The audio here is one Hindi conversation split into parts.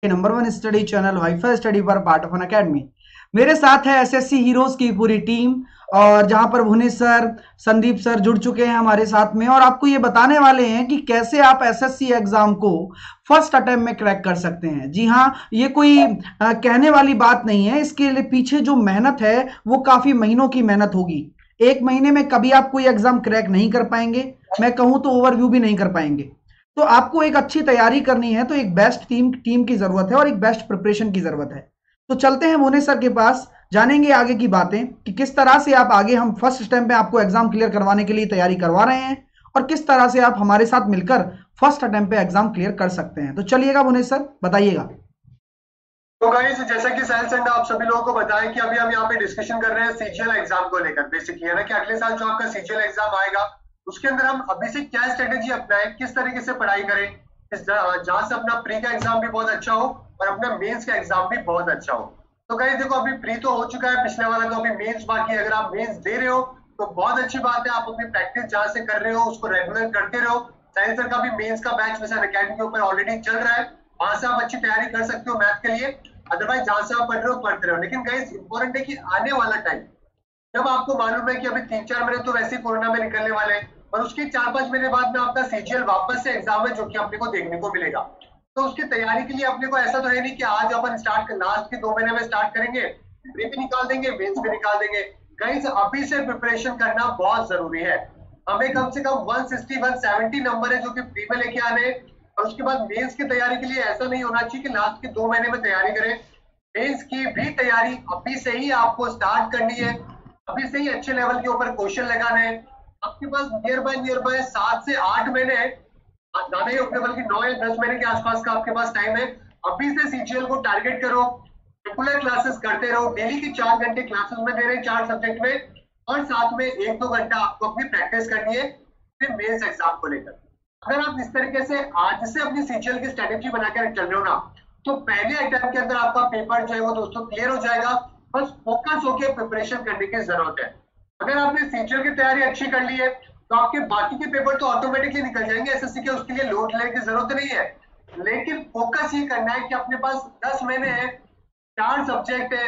Number 1 study channel wifi study पर पार्ट ऑफ एन अकेडमी। मेरे साथ है एसएससी हीरोज की पूरी टीम, और जहां पर भुवनेश सर, संदीप सर जुड़ चुके हैं हमारे साथ में, और आपको ये बताने वाले हैं कि कैसे आप एसएससी एग्जाम को फर्स्ट अटेम्प्ट में क्रैक कर सकते हैं। जी हाँ, ये कोई कहने वाली बात नहीं है। इसके लिए पीछे जो मेहनत है वो काफी महीनों की मेहनत होगी। एक महीने में कभी आप कोई एग्जाम क्रैक नहीं कर पाएंगे, मैं कहूं तो ओवरव्यू भी नहीं कर पाएंगे। तो आपको एक अच्छी तैयारी करनी है, तो एक बेस्ट टीम की जरूरत है और एक बेस्ट प्रिपरेशन की जरूरत है। तो चलते हैं मोने सर के पास, जानेंगे आगे की बातें कि किस तरह से आप आगे, हम फर्स्ट स्टेप में आपको एग्जाम क्लियर करवाने के लिए तैयारी करवा रहे हैं, और किस तरह से आप हमारे साथ मिलकर फर्स्ट अटेम्प्ट पे एग्जाम क्लियर कर सकते हैं। तो चलिएगा मोने सर, बताइएगा। तो गाइस, जैसा कि साइंस एंड आप सभी लोगों को बताएं कि अभी हम यहाँ पे डिस्कशन कर रहे हैं सीजीएल एग्जाम को लेकर। बेसिकली है ना कि अगले साल जो आपका सीजीएल एग्जाम आएगा उसके अंदर हम अभी से क्या स्ट्रेटेजी अपनाएं, किस तरीके से पढ़ाई करें, जहां से अपना प्री का एग्जाम भी बहुत अच्छा हो और अपना मेंस का एग्जाम भी बहुत अच्छा हो। तो गाइस देखो, अभी प्री तो हो चुका है पिछले वाला, तो अभी मेंस बाकी है। अगर आप मेंस दे रहे हो तो बहुत अच्छी बात है, आप अपनी प्रैक्टिस जहां से कर रहे हो उसको रेगुलर करते रहो। साइंस सर का भी मेंस का बैच वैसे अकेडमी के ऊपर ऑलरेडी चल रहा है, वहां से आप अच्छी तैयारी कर सकते हो मैथ के लिए। अदरवाइज जहां से आप पढ़ रहे हो पढ़ते रहो। लेकिन गाइस इंपॉर्टेंट है कि आने वाला टाइम, जब आपको मालूम है कि अभी 3-4 महीने तो वैसे ही कोरोना में निकलने वाले हैं, और उसके 4-5 महीने बाद में आपका सीजीएल वापस से एग्जाम है जो कि अपने को देखने को मिलेगा। तो उसकी तैयारी के लिए अपने को ऐसा तो है नहीं कि आज अपन स्टार्ट लास्ट के 2 महीने में स्टार्ट करेंगे, प्री भी निकाल देंगे, मेंस भी निकाल देंगे। गाइस अभी से प्रिपरेशन करना बहुत जरूरी है। हमें कम से कम 160-170 नंबर है जो कि प्री में लेके आने हैं, और उसके बाद मेंस की तैयारी के लिए ऐसा नहीं होना चाहिए कि लास्ट के 2 महीने में तैयारी करें। मेंस की भी तैयारी अभी से ही आपको स्टार्ट करनी है, अभी से ही अच्छे लेवल के ऊपर क्वेश्चन लगाने हैं। आपके पास नियर बाय 7 से 8 महीने है, ज्यादा ही होंगे बल्कि 9 या 10 महीने के आसपास का आपके पास टाइम है। अभी से सीजीएल को टारगेट करो, रेगुलर क्लासेस करते रहो, डेली की 4 घंटे क्लासेस में दे रहे हैं 4 सब्जेक्ट में, और साथ में 1-2 घंटा आपको अपनी प्रैक्टिस करनी है फिर मेंस एग्जाम को लेकर। अगर आप इस तरीके से आज से अपनी सीजीएल की स्ट्रेटेजी बनाकर चल रहे हो ना, तो पहले अटेम्प्ट के अंदर आपका पेपर जो है वो दोस्तों क्लियर हो जाएगा। बस फोकस होकर प्रिपरेशन करने की जरूरत है। अगर आपने सीजीएल की तैयारी अच्छी कर ली है तो आपके बाकी के पेपर तो ऑटोमेटिकली निकल जाएंगे एसएससी के, उसके लिए लोड लेने की जरूरत नहीं है। लेकिन फोकस ये करना है कि अपने पास 10 महीने हैं, 4 सब्जेक्ट है,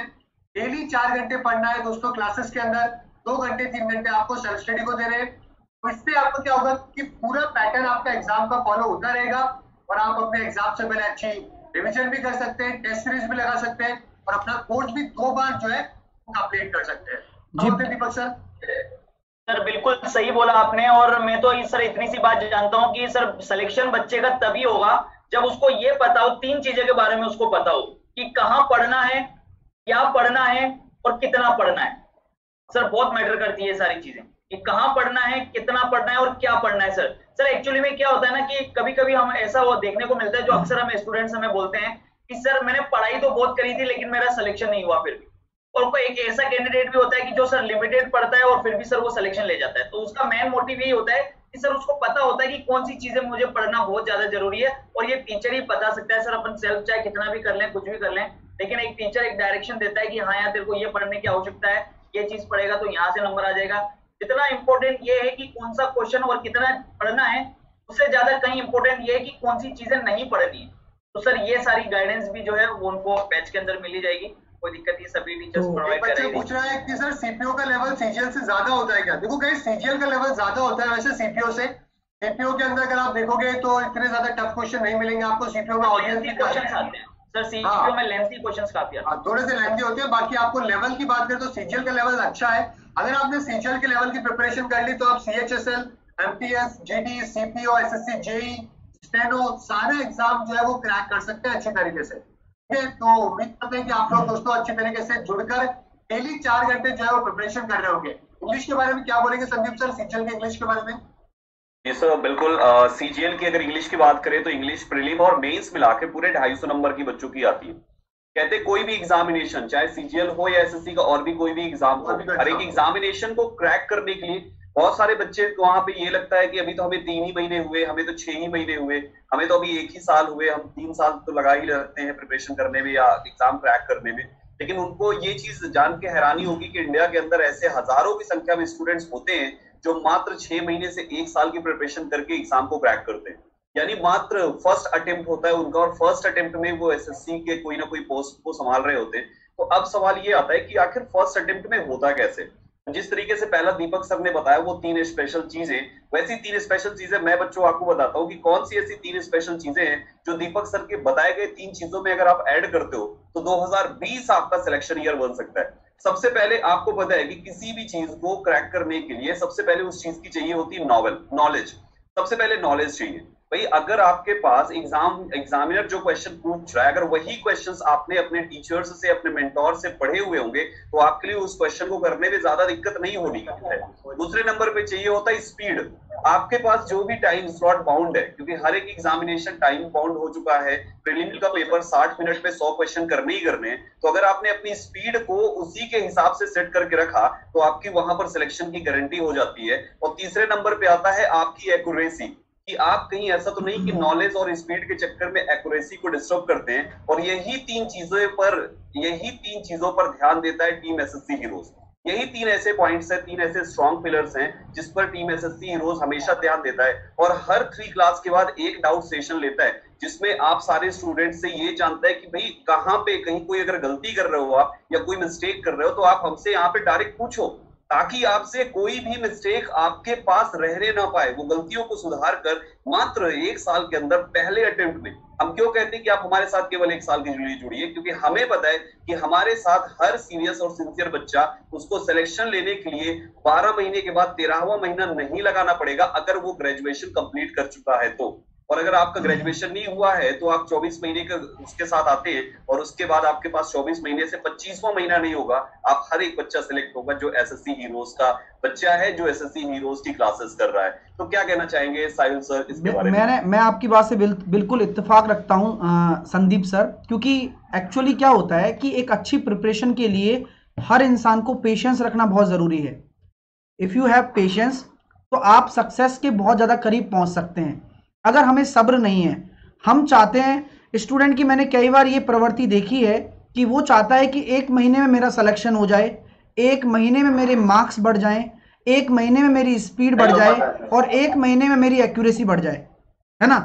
डेली 4 घंटे पढ़ना है दोस्तों क्लासेस के अंदर, 2 घंटे 3 घंटे आपको सेल्फ स्टडी को दे रहे हैं। तो इससे आपको क्या होगा कि पूरा पैटर्न आपका एग्जाम का फॉलो होता रहेगा, और आप अपने एग्जाम से पहले अच्छी रिविजन भी कर सकते हैं, टेस्ट सीरीज भी लगा सकते हैं, और अपना कोर्स भी 2 बार जो है कंप्लीट कर सकते हैं। जी दीपक सर। सर बिल्कुल सही बोला आपने। और मैं तो सर इतनी सी बात जानता हूँ कि सर सिलेक्शन बच्चे का तभी होगा जब उसको ये पता हो, 3 चीजें के बारे में उसको पता हो कि कहाँ पढ़ना है, क्या पढ़ना है और कितना पढ़ना है। सर बहुत मैटर करती है ये सारी चीजें कि कहाँ पढ़ना है, कितना पढ़ना है और क्या पढ़ना है। सर एक्चुअली में क्या होता है ना कि कभी कभी हम ऐसा वो देखने को मिलता है, जो अक्सर हम स्टूडेंट्स हमें बोलते हैं कि सर मैंने पढ़ाई तो बहुत करी थी लेकिन मेरा सिलेक्शन नहीं हुआ फिर भी। और कोई एक ऐसा कैंडिडेट भी होता है कि जो सर लिमिटेड पढ़ता है और फिर भी सर वो सिलेक्शन ले जाता है। तो उसका मेन मोटिव यही होता है कि सर उसको पता होता है कि कौन सी चीजें मुझे पढ़ना बहुत ज्यादा जरूरी है, और ये टीचर ही बता सकता है। सर अपन सेल्फ चाहे कितना भी कर लें, कुछ भी कर लें, लेकिन एक टीचर एक डायरेक्शन देता है कि हाँ यार तेरे को ये पढ़ने की आवश्यकता है, ये चीज पढ़ेगा तो यहाँ से नंबर आ जाएगा। जितना इंपॉर्टेंट ये है कि कौन सा क्वेश्चन और कितना पढ़ना है, उससे ज्यादा कहीं इंपॉर्टेंट ये है कि कौन सी चीजें नहीं पढ़नी है। तो सर ये सारी गाइडेंस भी जो है वो उनको बैच के अंदर मिली जाएगी, कोई दिक्कत नहीं, सभी टीचर्स प्रोवाइड करेंगे। पूछ रहा है कि सर सीपीओ का लेवल सीजीएल से ज्यादा होता है क्या? देखो गाइस, सीजीएल का लेवल ज्यादा होता है वैसे सीपीओ से। सीपीओ के अंदर अगर आप देखोगे तो इतने ज्यादा टफ क्वेश्चन नहीं मिलेंगे आपको। सीपीओ में ऑडियंस के क्वेश्चंस आते हैं सर, सीपीओ में लेंथी क्वेश्चंस काफी आते हैं, थोड़े से लेंथी होते हैं। बाकी आपको लेवल की बात करें तो सीजीएल का लेवल अच्छा है। अगर आपने सीजीएल के लेवल की प्रिपरेशन कर ली तो आप CHSL, MTS, GD, CPO, SSC, JE, steno सारे एग्जाम जो है वो क्रैक कर सकते हैं अच्छे तरीके से। तो उम्मीद करते हैं कि आप लोग दोस्तों अच्छे तरीके से जुड़कर डेली 4 घंटे जो है वो प्रिपरेशन कर रहे होंगे। इंग्लिश के बारे में क्या बोलेंगे संदीप सर, सीजीएल के इंग्लिश के बारे में? जी सर बिल्कुल। सीजीएल की अगर इंग्लिश की बात करें तो इंग्लिश प्रीलिम और मेंस मिला के पूरे 250 नंबर की बच्चों की आती है। कहते कोई भी एग्जामिनेशन, चाहे सीजीएल हो या एसएससी का और भी कोई भी एग्जाम हो, हर एक एग्जामिनेशन को क्रैक करने के लिए बहुत सारे बच्चे वहां पे ये लगता है कि अभी तो हमें 3 ही महीने हुए, हमें तो 6 ही महीने हुए, हमें तो अभी 1 ही साल हुए, हम 3 साल तो लगा ही रहते हैं प्रिपरेशन करने में या एग्जाम क्रैक करने में। लेकिन उनको ये चीज जान के हैरानी होगी कि इंडिया के अंदर ऐसे हजारों की संख्या में स्टूडेंट्स होते हैं जो मात्र 6 महीने से 1 साल की प्रिपरेशन करके एग्जाम को क्रैक करते हैं। यानी मात्र फर्स्ट अटेम्प्ट होता है उनका, और फर्स्ट अटेम्प्ट में वो एसएससी के कोई ना कोई पोस्ट को संभाल रहे होते हैं। तो अब सवाल ये आता है कि आखिर फर्स्ट अटेम्प्ट में होता कैसे। जिस तरीके से पहला दीपक सर ने बताया वो 3 स्पेशल चीजें, वैसी 3 स्पेशल चीजें मैं बच्चों आपको बताता हूँ कि कौन सी ऐसी 3 स्पेशल चीजें हैं जो दीपक सर के बताए गए 3 चीजों में अगर आप ऐड करते हो तो 2020 आपका सिलेक्शन ईयर बन सकता है। सबसे पहले आपको पता है कि किसी भी चीज को क्रैक करने के लिए सबसे पहले उस चीज की चाहिए होती है नॉलेज। सबसे पहले नॉलेज चाहिए भाई। अगर आपके पास एग्जामिनर जो क्वेश्चन पूछ रहा है, अगर वही क्वेश्चंस आपने अपने टीचर्स से, अपने मेंटोर से पढ़े हुए होंगे तो आपके लिए उस क्वेश्चन को करने में ज्यादा दिक्कत नहीं होनी है। दूसरे नंबर पे चाहिए होता है स्पीड। आपके पास जो भी टाइम स्लॉट बाउंड है, क्योंकि हर एक एग्जामिनेशन टाइम बाउंड हो चुका है, प्रीलिम का पेपर 60 मिनट में 100 क्वेश्चन करने ही करने हैं, तो अगर आपने अपनी स्पीड को उसी के हिसाब से सेट करके रखा तो आपकी वहां पर सिलेक्शन की गारंटी हो जाती है। और तीसरे नंबर पे आता है आपकी एक्यूरेसी, कि आप कहीं ऐसा तो नहीं कि नॉलेज और स्पीड के चक्कर में एक्यूरेसी को डिस्टर्ब करते हैं। और यही तीन चीजों पर ध्यान देता है टीम एसएससी हीरोज। यही 3 ऐसे पॉइंट्स हैं, 3 ऐसे स्ट्रॉन्ग पिलर्स हैं जिस पर टीम एसएससी हीरोज हमेशा ध्यान देता है। और हर 3 क्लास के बाद एक डाउट सेशन लेता है जिसमें आप सारे स्टूडेंट से ये जानता है कि भाई कहाँ पे कहीं कोई अगर गलती कर रहे हो आप या कोई मिस्टेक कर रहे हो तो आप हमसे यहाँ पे डायरेक्ट पूछो, ताकि आपसे कोई भी मिस्टेक आपके पास रहने ना पाए। वो गलतियों को सुधार कर मात्र 1 साल के अंदर पहले अटेम्प्ट में, हम क्यों कहते हैं कि आप हमारे साथ केवल 1 साल के लिए जुड़िए, क्योंकि हमें पता है कि हमारे साथ हर सीरियस और सिंसियर बच्चा उसको सिलेक्शन लेने के लिए 12 महीने के बाद 13वां महीना नहीं लगाना पड़ेगा अगर वो ग्रेजुएशन कंप्लीट कर चुका है तो। और अगर आपका ग्रेजुएशन नहीं हुआ है तो आप 24 महीने का उसके साथ आते हैं और उसके बाद आपके पास 24 महीने से 25वां महीना नहीं होगा, आप हर एक बच्चा सिलेक्ट होगा जो एसएससी हीरोज का बच्चा है, जो एसएससी हीरोज की क्लासेस कर रहा है। तो क्या कहना चाहेंगे साहिल सर इसके बारे में? मैं आपकी बात से बिल्कुल इत्तेफाक रखता हूं संदीप सर, क्योंकि एक्चुअली क्या होता है कि एक अच्छी प्रिपरेशन के लिए हर इंसान को पेशेंस रखना बहुत जरूरी है। इफ यू हैव पेशेंस तो आप सक्सेस के बहुत ज्यादा करीब पहुंच सकते हैं। अगर हमें सब्र नहीं है, हम चाहते हैं स्टूडेंट की, मैंने कई बार ये प्रवृत्ति देखी है कि वो चाहता है कि 1 महीने में मेरा सिलेक्शन हो जाए, 1 महीने में मेरे मार्क्स बढ़ जाएं, 1 महीने में मेरी स्पीड बढ़ जाए और 1 महीने में मेरी एक्यूरेसी बढ़ जाए, है ना।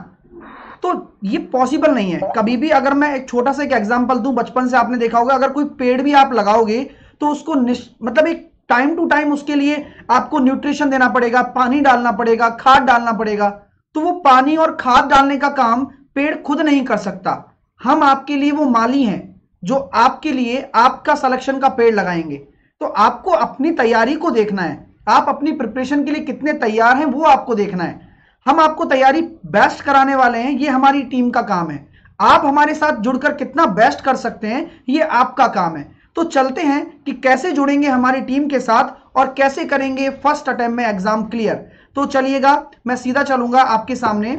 तो ये पॉसिबल नहीं है कभी भी। अगर मैं एक छोटा सा एक एग्जांपल दूं, बचपन से आपने देखा होगा, अगर कोई पेड़ भी आप लगाओगे तो उसको मतलब एक टाइम टू टाइम उसके लिए आपको न्यूट्रिशन देना पड़ेगा, पानी डालना पड़ेगा, खाद डालना पड़ेगा। तो वो पानी और खाद डालने का काम पेड़ खुद नहीं कर सकता। हम आपके लिए वो माली हैं जो आपके लिए आपका सिलेक्शन का पेड़ लगाएंगे। तो आपको अपनी तैयारी को देखना है, आप अपनी प्रिपरेशन के लिए कितने तैयार हैं वो आपको देखना है। हम आपको तैयारी बेस्ट कराने वाले हैं, ये हमारी टीम का काम है। आप हमारे साथ जुड़कर कितना बेस्ट कर सकते हैं ये आपका काम है। तो चलते हैं कि कैसे जुड़ेंगे हमारी टीम के साथ और कैसे करेंगे फर्स्ट अटेम्प्ट में एग्जाम क्लियर। तो चलिएगा, मैं सीधा चलूंगा आपके सामने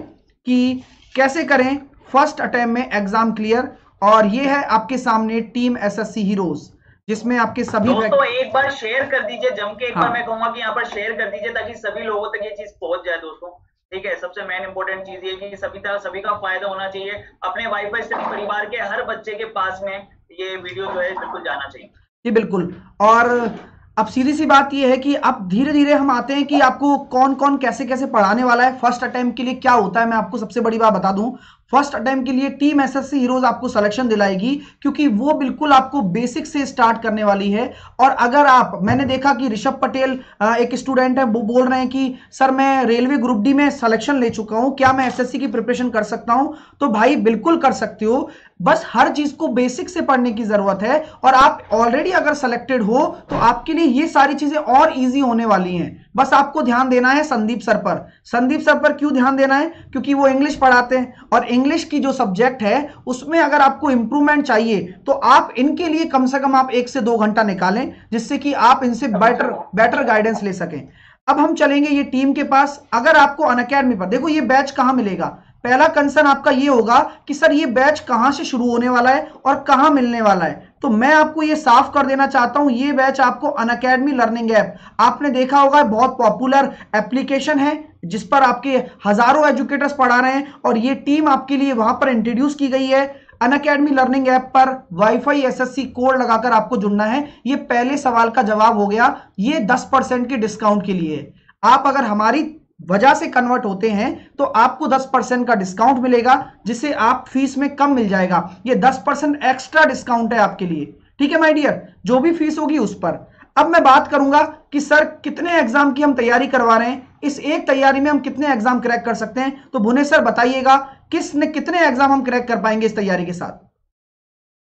कि कैसे करें फर्स्ट अटेम्प्ट में एग्जाम क्लियर। और ये है आपके सामने टीम एसएससी हीरोज, जिसमें आपके सभी दोस्तों एक बार शेयर कर दीजिए जम के। एक बार मैं कहूंगा कि यहाँ पर शेयर कर दीजिए ताकि सभी लोगों तक ये चीज पहुंच जाए दोस्तों। ठीक है, सबसे मेन इंपॉर्टेंट चीज ये कि सभी का फायदा होना चाहिए। अपने वाईफाई स्टडी परिवार के हर बच्चे के पास में ये वीडियो जो है बिल्कुल जाना चाहिए। जी बिल्कुल। और अब सीधी सी बात यह है कि अब धीरे धीरे हम आते हैं कि आपको कौन कौन कैसे कैसे पढ़ाने वाला है। फर्स्ट अटेम्प्ट के लिए क्या होता है, मैं आपको सबसे बड़ी बात बता दूं, फर्स्ट अटेम्प्ट के लिए टीम एसएससी हीरोज आपको सिलेक्शन दिलाएगी, क्योंकि वो बिल्कुल आपको बेसिक से स्टार्ट करने वाली है। और अगर आप, मैंने देखा कि ऋषभ पटेल एक स्टूडेंट है, वो बोल रहे हैं कि सर मैं रेलवे ग्रुप डी में सिलेक्शन ले चुका हूं, क्या मैं एसएससी की प्रिपरेशन कर सकता हूं? तो भाई बिल्कुल कर सकते हो, बस हर चीज को बेसिक से पढ़ने की जरूरत है। और आप ऑलरेडी अगर सिलेक्टेड हो तो आपके लिए ये सारी चीजें और इजी होने वाली हैं। बस आपको ध्यान देना है संदीप सर पर। संदीप सर पर क्यों ध्यान देना है? क्योंकि वो इंग्लिश पढ़ाते हैं और इंग्लिश की जो सब्जेक्ट है उसमें अगर आपको इंप्रूवमेंट चाहिए तो आप इनके लिए कम से कम आप 1 से 2 घंटा निकालें, जिससे कि आप इनसे बेटर गाइडेंस ले सकें। अब हम चलेंगे ये टीम के पास। अगर आपको अनअकैडमी पर, देखो ये बैच कहां मिलेगा, पहला कंसर्न आपका ये होगा कि सर ये बैच कहां से शुरू होने वाला है और कहां मिलने वाला है। तो मैं आपको ये साफ कर देना चाहता हूं, ये बैच आपको अनअकैडमी लर्निंग ऐप, आपने देखा होगा बहुत पॉपुलर एप्लीकेशन है जिस पर आपके हजारों एजुकेटर्स पढ़ा रहे हैं, और ये टीम आपके लिए वहां पर इंट्रोड्यूस की गई है। अनअकैडमी लर्निंग ऐप पर वाईफाई एसएससी कोड लगाकर आपको जुड़ना है। ये पहले सवाल का जवाब हो गया, ये 10% के डिस्काउंट के लिए। आप अगर हमारी वजह से कन्वर्ट होते हैं तो आपको 10% का डिस्काउंट मिलेगा, जिससे आप फीस में कम मिल जाएगा। ये 10% एक्स्ट्रा डिस्काउंट है आपके लिए, ठीक है माय डियर, जो भी फीस होगी उस पर। अब मैं बात करूंगा कि सर कितने एग्जाम की हम तैयारी करवा रहे हैं, इस एक तैयारी में हम कितने एग्जाम क्रैक कर सकते हैं। तो भुवनेश सर बताइएगा कितने एग्जाम हम क्रैक कर पाएंगे इस तैयारी के साथ।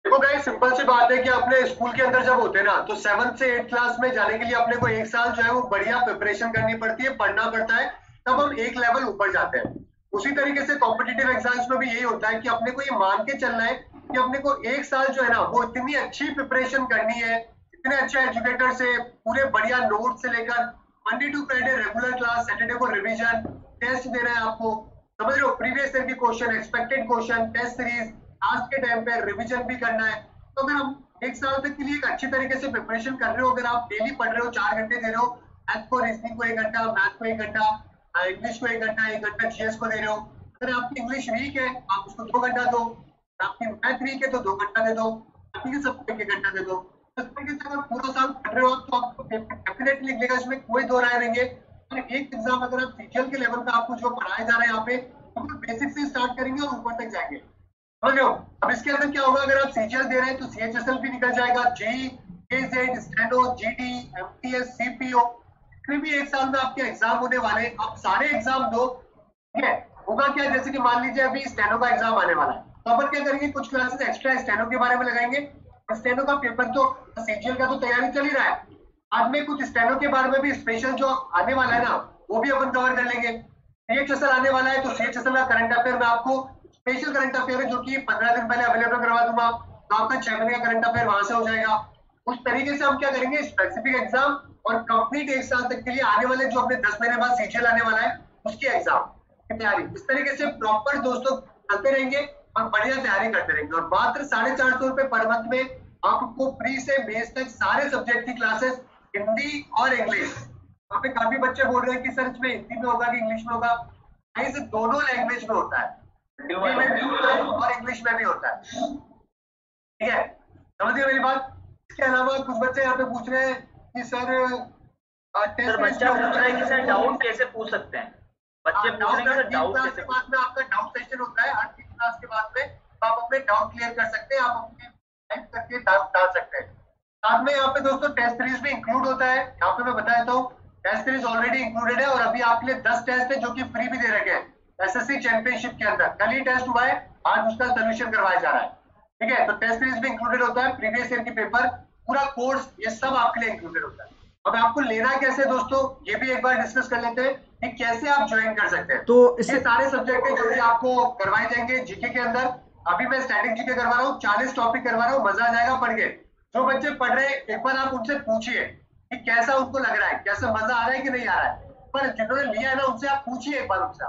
देखो गाइस, सिंपल सी बात है कि अपने स्कूल के अंदर जब होते हैं ना, तो 7th से 8th क्लास में जाने के लिए अपने को एक साल जो है वो बढ़िया प्रिपरेशन करनी पड़ती है, पढ़ना पड़ता है, तब हम एक लेवल ऊपर जाते हैं। उसी तरीके से कॉम्पिटिटिव एग्जाम्स में भी यही होता है कि अपने को ये मान के चलना है कि अपने को एक साल जो है ना वो इतनी अच्छी प्रिपरेशन करनी है, इतने अच्छे एजुकेटर से पूरे बढ़िया नोट से लेकर Monday to Friday regular class, Saturday को रिवीजन, टेस्ट देना है आपको, समझ रहे हो, प्रीवियस ईयर की question, expected question, test series, आज के टाइम पे रिवीजन भी करना है। तो अगर हम एक साल तक के लिए एक अच्छी तरीके से प्रिपरेशन कर रहे हो, अगर आप डेली पढ़ रहे हो, 4 घंटे दे रहे हो, मैथ को, रीजनिंग को 1 घंटा, मैथ को 1 घंटा, इंग्लिश को 1 घंटा, 1 घंटा जीएस को दे रहे हो। अगर आपकी इंग्लिश वीक है आप उसको 2 घंटा दो, आपकी मैथ वीक है तो 2 घंटा दे दो, बाकी सबको 1 घंटा दे दो। इस तरीके से अगर पूरा साल पढ़ रहे हो तो आपको डेफिनेटली निकलेगा, इसमें कोई दो राय नहीं है। और एक एग्जाम अगर आप सीजीएल के लेवल पे आपको जो पढ़ाए जा रहे हैं यहाँ पे, तो बेसिक से स्टार्ट करेंगे और ऊपर तक जाएंगे, समझ रहे हो। अब इसके अंदर क्या होगा, अगर आप सीजीएल दे रहे हैं तो सीएचएसएल भी निकल जाएगा, जेई, केजेड, स्टेनो, जीडी, एमटीएस, सीपीओ, जितने भी एक साल में आपके एग्जाम होने वाले, आप सारे एग्जाम दो, ठीक है। होगा क्या, जैसे कि मान लीजिए अभी स्टेनो का एग्जाम आने वाला है, तो अपन क्या करेंगे, कुछ क्लासेस एक्स्ट्रा स्टेनो के बारे में लगाएंगे। स्टेनो का पेपर तो सीजीएल का तो तैयारी चल ही रहा है, आज में कुछ स्टेनो के बारे में भी स्पेशल जो आने वाला है ना वो भी अपन कवर कर लेंगे। सीएचएसएल आने वाला है तो सीएचएसएल का करंट अफेयर में आपको स्पेशल करंट अफेयर है जो कि 15 दिन पहले अवेलेबल करवा दूंगा, तो आपका 6 महीने का करंट अफेयर वहां से हो जाएगा। उस तरीके से हम क्या करेंगे, स्पेसिफिक एग्जाम और कंप्लीट एक साल तक के लिए आने वाले जो अपने 10 महीने बाद सीजीएल आने वाला है उसकी एग्जाम की तैयारी, इस तरीके से प्रॉपर दोस्तों चलते रहेंगे और बढ़िया तैयारी करते रहेंगे। और मात्र 450 रुपए पर मंथ में आपको फ्री से बेस तक सारे सब्जेक्ट की क्लासेस, हिंदी और इंग्लिश। वहाँ पे काफी बच्चे बोल रहे हैं कि सर इसमें हिंदी में होगा कि इंग्लिश में होगा, से दोनों लैंग्वेज में होता है, हिंदी में भी होता है और इंग्लिश में भी होता है, ठीक है, समझिए मेरी बात। इसके अलावा कुछ बच्चे यहाँ पे पूछ रहे हैं कि सर बच्चा पूछ रहा है कि सर डाउट कैसे पूछ सकते हैं, बच्चे पूछ रहे हैं सर डाउट कैसे। बाद में आपका डाउट सेशन होता है, हर 3 क्लास के बाद में आप अपने डाउट क्लियर कर सकते हैं, आप अपनी टाइप करके डाल सकते हैं। साथ में यहाँ पे दोस्तों टेस्ट सीरीज भी इंक्लूड होता है, यहाँ पे मैं बता देता हूँ, टेस्ट सीरीज ऑलरेडी इंक्लूडेड है और अभी आपके लिए 10 टेस्ट है जो कि फ्री भी दे रखे हैं एसएससी चैंपियनशिप के अंदर। कल ही टेस्ट हुआ है, आज उसका सोल्यूशन करवाया जा रहा है, ठीक है। तो टेस्ट सीरीज भी इंक्लूडेड होता है, प्रीवियस ईयर की पेपर, पूरा कोर्स, ये सब आपके लिए इंक्लूडेड होता है। अब आपको लेना कैसे दोस्तों, ये भी एक बार डिस्कस कर लेते हैं कि कैसे आप ज्वाइन कर सकते हैं। तो ये सारे सब्जेक्ट है जो कि आपको करवाए जाएंगे जीके के अंदर। अभी मैं स्टैटिक जीके करवा रहा हूँ, 40 टॉपिक करवा रहा हूँ, मजा आ जाएगा पढ़ के। जो बच्चे पढ़ रहे हैं एक बार आप उनसे पूछिए कि कैसा उनको लग रहा है, कैसा मजा आ रहा है कि नहीं आ रहा है। पर जिन्होंने लिया है ना उनसे आप पूछिए, एक बार उनसे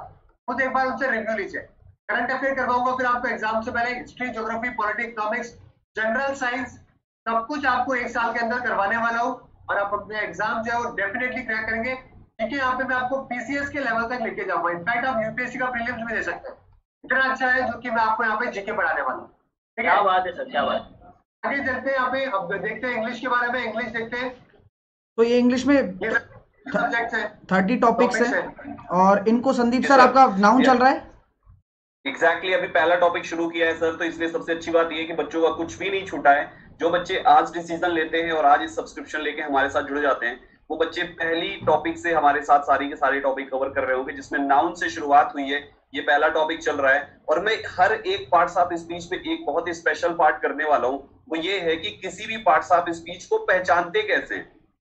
खुद एक बार उनसे रिव्यू लीजिए। करंट अफेयर करवाऊंगा फिर आपको एग्जाम से पहले, history, geography, politics, economics, general science, सब कुछ आपको एक साल के अंदर करवाने वाला हूँ और आप अपने एग्जाम जो है वो डेफिनेटली क्रैक करेंगे। ठीक है, यहाँ पे मैं आपको पीसीएस के लेवल तक लेके जाऊंगा, इनफैक्ट आप यूपीएससी का प्रीलिम्स भी दे सकते हैं, इतना अच्छा है जो कि मैं आपको यहाँ पे जीके पढ़ाने वाला हूँ, ठीक है। क्या बात है सर, क्या बात। आगे चलते हैं, यहाँ पे अब देखते हैं इंग्लिश के बारे में। इंग्लिश देखते हैं, तो ये इंग्लिश में सब्जेक्ट्स है, 30 टॉपिक्स है और इनको संदीप सर आपका नाउन चल रहा है। एग्जैक्टली अभी पहला टॉपिक शुरू किया है सर, तो इसलिए सबसे अच्छी बात ये है कि बच्चों का कुछ भी नहीं छूटा है। जो बच्चे आज डिसीजन लेते हैं और आज इस सब्सक्रिप्शन लेके हमारे साथ जुड़ जाते हैं, वो बच्चे पहली टॉपिक से हमारे साथ सारी के सारे टॉपिक कवर कर रहे होंगे, जिसमें नाउन से शुरुआत हुई है। ये पहला टॉपिक चल रहा है और मैं हर एक पार्ट्स ऑफ स्पीच में एक बहुत ही स्पेशल पार्ट करने वाला हूँ। वो ये है कि किसी भी पार्ट्स ऑफ स्पीच को पहचानते कैसे,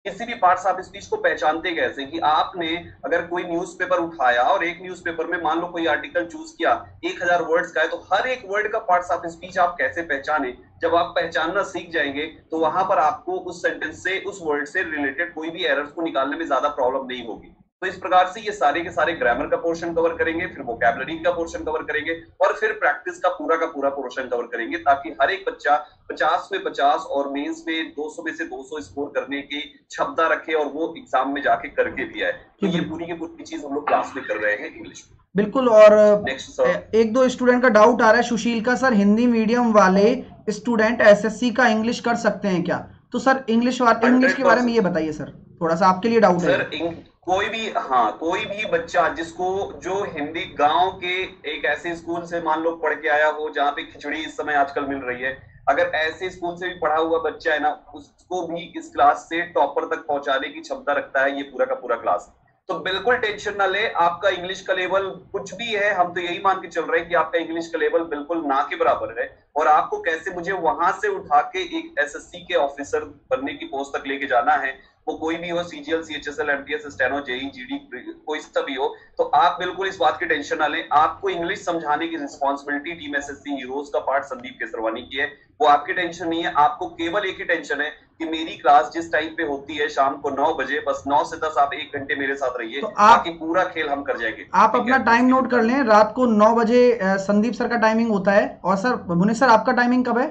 किसी भी पार्ट्स ऑफ स्पीच को पहचानते कैसे कि आपने अगर कोई न्यूज़पेपर उठाया और एक न्यूज़पेपर में मान लो कोई आर्टिकल चूज किया 1000 वर्ड्स का है, तो हर एक वर्ड का पार्ट्स ऑफ स्पीच आप कैसे पहचाने। जब आप पहचानना सीख जाएंगे तो वहां पर आपको उस सेंटेंस से, उस वर्ड से रिलेटेड कोई भी एरर्स को निकालने में ज्यादा प्रॉब्लम नहीं होगी। तो इस प्रकार से ये सारे के सारे ग्रामर का पोर्शन कवर करेंगे, फिर वोकैबुलरी का पोर्शन कवर करेंगे और फिर प्रैक्टिस का पूरा पोर्शन कवर करेंगे, ताकि हर एक बच्चा 50 में 50 और मेंस में 200 में से 200 स्कोर करने की क्षमता रखे और वो एग्जाम में जाके करके भी आए। तो ये पूरी की पूरी चीज हम लोग क्लास में कर रहे हैं इंग्लिश में। बिल्कुल। और नेक्स्ट एक दो स्टूडेंट का डाउट आ रहा है, सुशील का, सर हिंदी मीडियम वाले स्टूडेंट एसएससी का इंग्लिश कर सकते हैं क्या? तो सर इंग्लिश के बारे में ये बताइए सर, थोड़ा सा आपके लिए डाउट है। सर कोई भी बच्चा जिसको, जो हिंदी गांव के एक ऐसे स्कूल से मान लो पढ़ के आया हो जहां पे खिचड़ी इस समय आजकल मिल रही है, अगर ऐसे स्कूल से भी पढ़ा हुआ बच्चा है ना, उसको भी इस क्लास से टॉपर तक पहुंचाने की क्षमता रखता है ये पूरा का पूरा क्लास। तो बिल्कुल टेंशन ना ले, आपका इंग्लिश का लेवल कुछ भी है, हम तो यही मान के चल रहे हैं कि आपका इंग्लिश का लेवल बिल्कुल ना के बराबर है। और आपको कैसे मुझे वहां से उठा के एक एसएससी के ऑफिसर बनने की पोस्ट तक लेके जाना है, वो कोई भी हो, CGL, CHSL, MTS, steno, JE, GD, कोई सा भी हो, तो आप बिल्कुल इस बात की टेंशन ना लें। आपको इंग्लिश समझाने की रिस्पॉन्सिबिलिटी टीम एसएससी हीरोज का पार्ट संदीप केसरवानी की है, वो आपकी टेंशन नहीं है। आपको केवल एक ही टेंशन है कि मेरी क्लास जिस टाइम पे होती है शाम को 9 बजे, बस 9 से 10 आप 1 घंटे मेरे साथ रहिए, तो बाकी पूरा खेल हम कर जाएंगे। आप अपना टाइम नोट कर लें, रात को 9 बजे संदीप सर का टाइमिंग होता है। और सर भुवनेश सर आपका टाइमिंग कब है?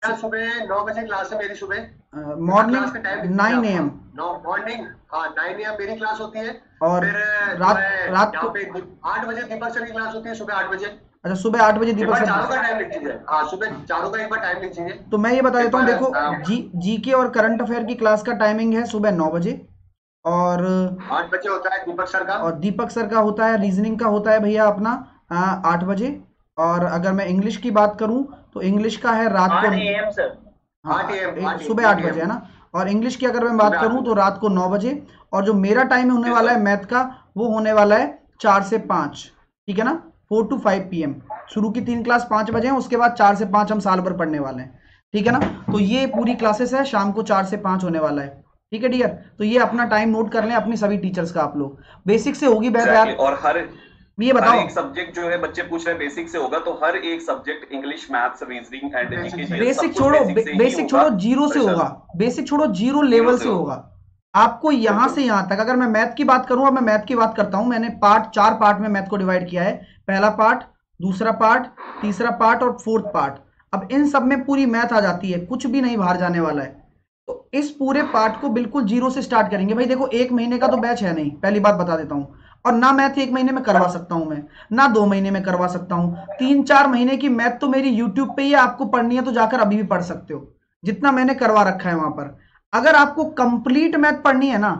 सुबह 9 बजे क्लास है मेरी, सुबह मॉर्निंग 9 AM। मॉर्निंग, हाँ 9 AM मेरी क्लास होती है। और फिर रात को 8 बजे दीपक सर की क्लास होती है, सुबह 8 बजे। अच्छा, सुबह 8 बजे दीपक सर। चारों का टाइम लिख दीजिए। हाँ, सुबह चारों का एक बार टाइम लिख दीजिए। तो मैं ये बता देता हूँ, देखो जीके और करंट अफेयर की क्लास का टाइमिंग है सुबह 9 बजे, और 8 बजे होता है दीपक सर का। और दीपक सर का होता है, रीजनिंग का होता है भैया अपना 8 बजे। और अगर मैं इंग्लिश की बात करूं तो इंग्लिश का है रात को 8 AM सर। हाँ, 8 AM, सुबह 8 बजे है ना। और इंग्लिश की अगर मैं बात करूं तो रात को 9 बजे। और जो मेरा टाइम होने वाला है मैथ का, वो होने वाला है 4 से 5, ठीक है ना, 4 to 5 PM। शुरू की 3 क्लास 5 बजे हैं, उसके बाद 4 से 5 हम साल भर पढ़ने वाले हैं, ठीक है ना। तो ये पूरी क्लासेस है, शाम को 4 से 5 होने वाला है, ठीक है डियर। तो ये अपना टाइम नोट कर लें अपनी सभी टीचर्स का। आप लोग बेसिक से होगी बैच यार। और ये बताओ, हर एक सब्जेक्ट जो है बच्चे पूछ रहे हैं बेसिक से होगा, तो हर एक subject English, maths, reasoning and GK, basic छोड़ो, बेसिक छोड़ो, जीरो से होगा। बेसिक छोड़ो, जीरो लेवल से होगा। आपको यहां से यहां तक, अगर मैं मैथ की बात करूं, अब मैं मैथ की बात करता हूं, मैंने 4 पार्ट में मैथ को डिवाइड किया है। पहला पार्ट, दूसरा पार्ट, तीसरा पार्ट और 4th पार्ट। अब इन सब में पूरी मैथ आ जाती है, कुछ भी नहीं बाहर जाने वाला है। तो इस पूरे पार्ट को बिल्कुल जीरो से स्टार्ट करेंगे भाई। देखो 1 महीने का तो बैच है नहीं, पहली बात बता देता हूं। और ना मैथ 1 महीने में करवा सकता हूं मैं, ना 2 महीने में करवा सकता हूं। 3-4 महीने की मैथ तो मेरी यूट्यूब पे ही है, आपको पढ़नी है तो जाकर अभी भी पढ़ सकते हो, जितना मैंने करवा रखा है वहां पर। अगर आपको कंप्लीट मैथ पढ़नी है ना,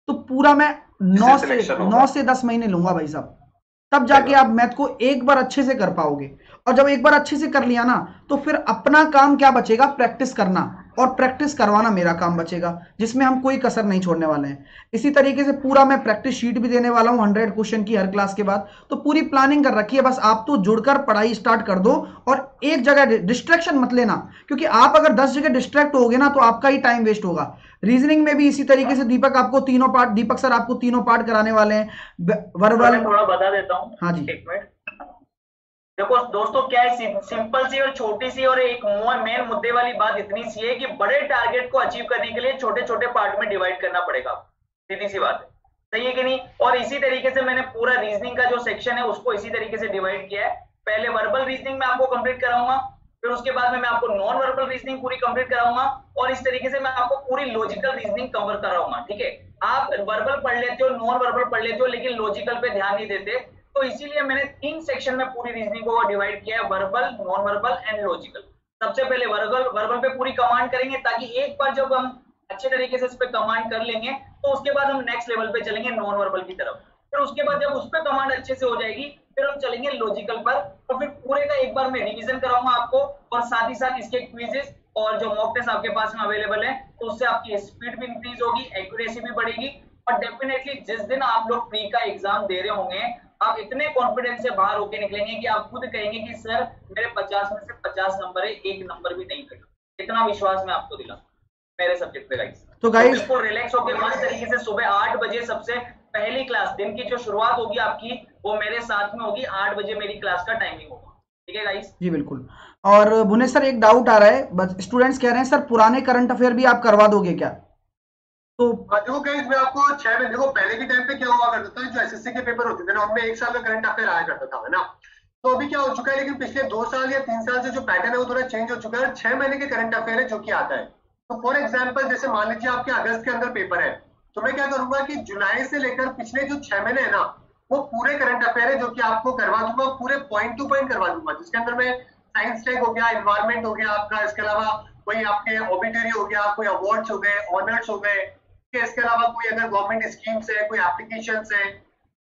तो पूरा मैं 9 से 10 महीने लूंगा भाई साहब, तब जाके आप मैथ को एक बार अच्छे से कर पाओगे। और जब एक बार अच्छे से कर लिया ना, तो फिर अपना काम क्या बचेगा? प्रैक्टिस करना और प्रैक्टिस करवाना मेरा काम बचेगा, जिसमें हम कोई कसर नहीं छोड़ने वाले हैं। इसी तरीके से पूरा मैं प्रैक्टिस शीट भी देने वाला हूं 100 क्वेश्चन की हर क्लास के बाद। तो पूरी प्लानिंग कर रखी है, बस आप तो जुड़कर पढ़ाई स्टार्ट कर दो और एक जगह डिस्ट्रैक्शन मत लेना, क्योंकि आप अगर 10 जगह डिस्ट्रैक्ट होगे ना, तो आपका ही टाइम वेस्ट होगा। रीजनिंग में भी इसी तरीके से दीपक सर आपको तीनों पार्ट कराने वाले हैं। वर्बल थोड़ा बता देता हूँ। हाँ जी, एक मिनट। देखो दोस्तों, क्या है, सिंपल सी और छोटी सी और एक मेन मुद्दे वाली बात इतनी सी है कि बड़े टारगेट को अचीव करने के लिए छोटे छोटे पार्ट में डिवाइड करना पड़ेगा। सीधी सी बात है, सही है कि नहीं? और इसी तरीके से मैंने पूरा रीजनिंग का जो सेक्शन है उसको इसी तरीके से डिवाइड किया है। पहले वर्बल रीजनिंग में आपको कंप्लीट कराऊंगा, फिर उसके बाद में मैं आपको नॉन वर्बल रीजनिंग पूरी कंप्लीट कराऊंगा, और इस तरीके से मैं आपको पूरी लॉजिकल रीजनिंग कवर कराऊंगा। ठीक है, आप वर्बल पढ़ लेते हो, नॉन वर्बल पढ़ लेते हो, लेकिन लॉजिकल पे ध्यान नहीं देते। तो इसीलिए मैंने 3 सेक्शन में पूरी रीजनिंग को डिवाइड किया है, verbal, non verbal and logical. सबसे पहले वर्बल पे पूरी कमांड करेंगे, ताकि एक बार जब हम अच्छे तरीके से इस पे कमांड कर लेंगे, तो उसके बाद हम नेक्स्ट लेवल पे चलेंगे नॉन वर्बल की तरफ। फिर उसके बाद जब उस पे कमांड अच्छे से हो जाएगी, फिर हम चलेंगे लॉजिकल पर। तो फिर पूरे का एक बार मैं रिवीजन कराऊंगा आपको, और साथ ही साथ इसके क्विजेस और जो मॉक टेस्ट आपके पास में अवेलेबल है, तो उससे आपकी स्पीड भी इंक्रीज होगी, एक्यूरेसी भी बढ़ेगी। और डेफिनेटली जिस दिन आप लोग प्री का एग्जाम दे रहे होंगे, आप इतने कॉन्फिडेंस से बाहर होके निकलेंगे कि आप खुद कहेंगे कि सर मेरे 50 में से 50 नंबर है, एक नंबर भी नहीं कटा। इतना विश्वास मैं आपको दिला मेरे सब्जेक्ट पे गाइस। तो गाइस बिल्कुल रिलैक्स होकर मस्त तरीके से सुबह 8 बजे सबसे पहली क्लास, दिन की जो शुरुआत होगी आपकी, वो मेरे साथ में होगी। 8 बजे मेरी क्लास का टाइमिंग होगा। ठीक है गाइस? जी बिल्कुल। और भुवनेश सर, एक डाउट आ रहा है, बस स्टूडेंट्स कह रहे हैं सर पुराने करंट अफेयर भी आप करवा दोगे क्या? तो देखो गाइस, मैं आपको 6 महीने, देखो पहले के टाइम पे क्या हुआ करता था, जो एसएससी के पेपर होते थे ना, उनमें 1 साल का करंट अफेयर आया करता था, है ना। तो अभी क्या हो चुका है, लेकिन पिछले 2 साल या 3 साल से जो पैटर्न है वो थोड़ा चेंज हो चुका है। 6 महीने के करंट अफेयर है जो कि आता है। तो फॉर एग्जाम्पल, जैसे मान लीजिए आपके अगस्त के अंदर पेपर है, तो मैं क्या करूंगा कि जुलाई से लेकर पिछले जो 6 महीने है ना, वो पूरे करंट अफेयर है जो कि आपको करवा दूंगा, पूरे पॉइंट टू पॉइंट करवा दूंगा, जिसके अंदर में साइंस टैग हो गया, इन्वायरमेंट हो गया आपका, इसके अलावा कोई आपके ऑबिटरी हो गया, कोई अवार्ड्स हो गए, ऑनर्स हो गए, इसके अलावा कोई अगर गवर्नमेंट स्कीम्स है, कोई एप्लीकेशन है,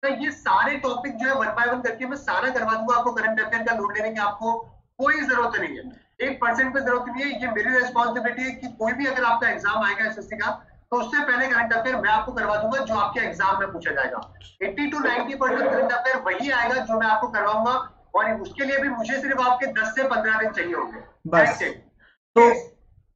तो ये सारे टॉपिक जो है 1 बाय 1 करके मैं सारा करवा दूंगा आपको। करंट अफेयर का लोड लेने की आपको कोई जरूरत नहीं है, 1% पे जरूरत नहीं है। ये मेरी रिस्पॉन्सिबिलिटी है कि कोई भी अगर आपका एग्जाम आएगा एसएससी का, तो उससे पहले करंट अफेयर मैं आपको करवा दूंगा जो आपके एग्जाम में पूछा जाएगा। 80 to 90% करंट अफेयर वही आएगा जो मैं आपको करवाऊंगा, और उसके लिए भी मुझे सिर्फ आपके 10 से 15 दिन चाहिए होंगे बस।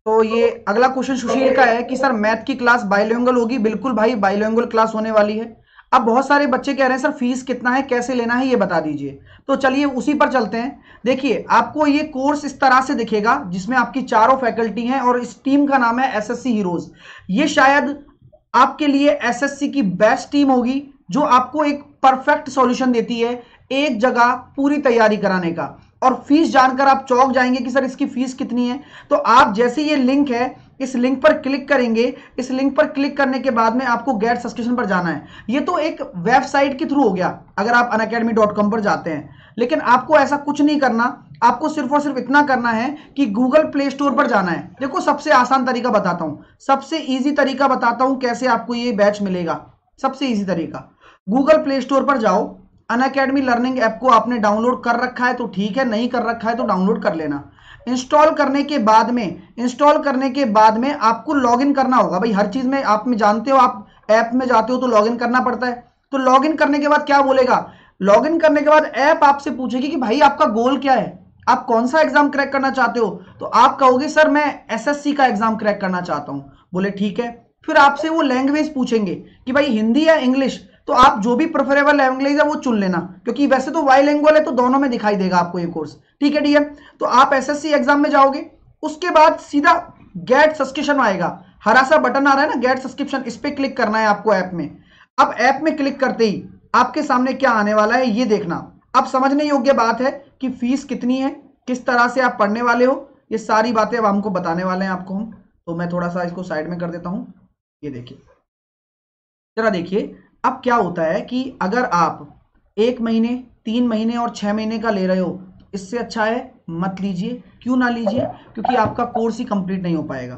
तो ये अगला क्वेश्चन सुशील का है कि सर मैथ की क्लास बाइलिंगुअल होगी? बिल्कुल भाई, बाइलिंगुअल क्लास होने वाली है। अब बहुत सारे बच्चे कह रहे हैं सर फीस कितना है, कैसे लेना है, ये बता दीजिए। तो चलिए उसी पर चलते हैं। देखिए आपको ये कोर्स इस तरह से दिखेगा जिसमें आपकी चारों फैकल्टी हैं और इस टीम का नाम है एसएससी हीरोज। ये शायद आपके लिए एसएससी की बेस्ट टीम होगी जो आपको एक परफेक्ट सॉल्यूशन देती है एक जगह पूरी तैयारी कराने का। और फीस जानकर आप चौंक जाएंगे कि सर इसकी फीस कितनी है। तो आप जैसे ये लिंक है, इस लिंक पर क्लिक करेंगे। इस लिंक पर क्लिक करने के बाद में आपको गेट सब्सक्रिप्शन पर जाना है। ये तो एक वेबसाइट के थ्रू हो गया अगर आप unacademy.com पर जाते हैं, लेकिन आपको ऐसा कुछ नहीं करना। आपको सिर्फ और सिर्फ इतना करना है कि गूगल प्ले स्टोर पर जाना है। देखो सबसे आसान तरीका बताता हूं, सबसे इजी तरीका बताता हूं कैसे आपको ये बैच मिलेगा। सबसे इजी तरीका, गूगल प्ले स्टोर पर जाओ। अनअकैडमी लर्निंग ऐप को आपने डाउनलोड कर रखा है तो ठीक है, नहीं कर रखा है तो डाउनलोड कर लेना। इंस्टॉल करने के बाद में आपको लॉगिन करना होगा। भाई हर चीज में आप में जानते हो, आप ऐप में जाते हो तो लॉगिन करना पड़ता है। तो लॉगिन करने के बाद क्या बोलेगा, लॉगिन करने के बाद ऐप आपसे पूछेगी कि भाई आपका गोल क्या है, आप कौन सा एग्जाम क्रैक करना चाहते हो। तो आप कहोगे सर मैं एसएससी का एग्जाम क्रैक करना चाहता हूं। बोले ठीक है। फिर आपसे वो लैंग्वेज पूछेंगे कि भाई हिंदी या इंग्लिश। तो आप जो भी प्रेफरेबल लैंग्वेज है वो चुन लेना, क्योंकि वैसे तो बाइलिंगुअल है तो दोनों में दिखाई देगा आपको ये कोर्स। ठीक है डियर, तो आप एसएससी एग्जाम में जाओगे। उसके बाद सीधा गेट सब्सक्रिप्शन आएगा, हरा सा बटन आ रहा है ना गेट सब्सक्रिप्शन, इस पे क्लिक करना है आपको ऐप में। अब ऐप में क्लिक करते ही आपके सामने क्या आने वाला है ये देखना। अब समझने योग्य बात है कि फीस कितनी है, किस तरह से आप पढ़ने वाले हो, ये सारी बातें अब हमको बताने वाले हैं आपको हम। तो मैं थोड़ा सा इसको साइड में कर देता हूं। ये देखिए, जरा देखिए अब क्या होता है कि अगर आप 1 महीने, 3 महीने और 6 महीने का ले रहे हो, इससे अच्छा है मत लीजिए। क्यों ना लीजिए, क्योंकि आपका कोर्स ही कंप्लीट नहीं हो पाएगा।